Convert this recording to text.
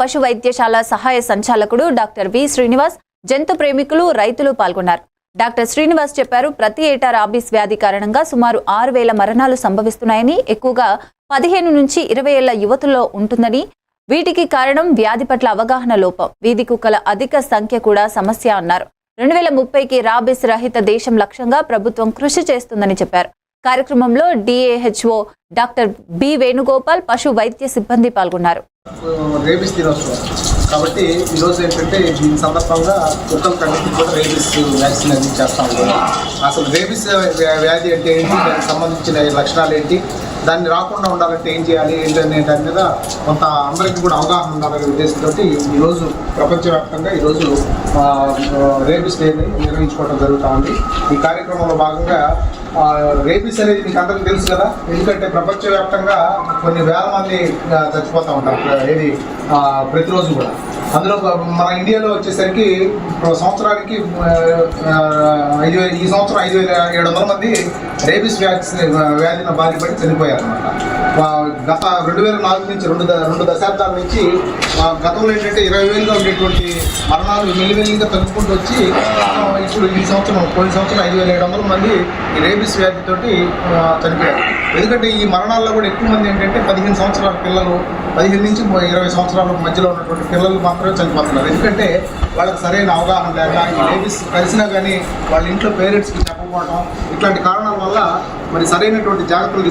పశు వైద్యశాల సహాయ సంచాలకుడు డాక్టర్ వి శ్రీనివాస్, జంతు ప్రేమికులు, రైతులు పాల్గొన్నారు. డాక్టర్ శ్రీనివాస్ చెప్పారు, ప్రతి ఏటా రాబీస్ వ్యాధి కారణంగా సుమారు 6,000 మరణాలు సంభవిస్తున్నాయని, ఎక్కువగా 15 నుంచి 20 ఏళ్ల యువతుల్లో ఉంటుందని, వీటికి కారణం వ్యాధి పట్ల అవగాహన లోపం, వీధి కుక్కల అధిక సంఖ్య కూడా సమస్య అన్నారు. 2030కి రాబీస్ రహిత దేశం లక్ష్యంగా ప్రభుత్వం కృషి చేస్తుందని చెప్పారు. కార్యక్రమంలో డిఏహెచ్ఓ డాక్టర్ బి వేణుగోపాల్, పశు వైద్య సిబ్బంది పాల్గొన్నారు. రేబీస్ దినోత్సవం కాబట్టి ఈరోజు ఏంటంటే దీని సందర్భంగా కుక్కలకన్నిటికీ కూడా రేబీస్ వ్యాక్సిన్ అనేది చేస్తూ ఉంటాం. అసలు రేబీస్ వ్యాధి అంటే ఏంటి, దానికి సంబంధించిన లక్షణాలు ఏంటి, దాన్ని రాకుండా ఉండాలంటే ఏం చేయాలి ఏంటి అనే దాని మీద కొంత అందరికీ కూడా అవగాహన ఉండాలనే ఉద్దేశంతో ఈరోజు ప్రపంచవ్యాప్తంగా ఈరోజు రేబీస్ డేని నిర్వహించుకోవడం జరుగుతూ ఉంది. ఈ కార్యక్రమంలో భాగంగా రేబీస్ అనేది మీకు అందరికీ తెలుసు కదా, ఎందుకంటే ప్రపంచవ్యాప్తంగా కొన్ని వేల మంది చచ్చిపోతూ ఉంటారు ఏది ప్రతిరోజు కూడా. అందులో మన ఇండియాలో వచ్చేసరికి సంవత్సరానికి ఈ సంవత్సరం 5,700 మంది రేబీస్ వ్యాధిన బాధపడి చనిపోయారన్నమాట. గత 2004 నుంచి రెండు దశాబ్దాల నుంచి గతంలో ఏంటంటే 20,000గా ఉండేటువంటి మరణాలు మెల్లిమెల్లిగా తగ్గుకుంటూ వచ్చి ఇప్పుడు పోయిన సంవత్సరం 5,700 మంది ఈ రేబీస్ వ్యాధితోటి చనిపోయారు. ఎందుకంటే ఈ మరణాల్లో కూడా ఎక్కువ మంది ఏంటంటే 15 సంవత్సరాల పిల్లలు, 15 నుంచి 20 సంవత్సరాల మధ్యలో ఉన్నటువంటి పిల్లలు మాత్రమే చనిపోతున్నారు. ఎందుకంటే వాళ్ళకి సరైన అవగాహన లేక, ఈ రేబీస్ కలిసినా కానీ వాళ్ళ ఇంట్లో పేరెంట్స్కి చెప్పకపోవడం, ఇట్లాంటి కారణాల వల్ల మరి సరైనటువంటి జాగ్రత్తలు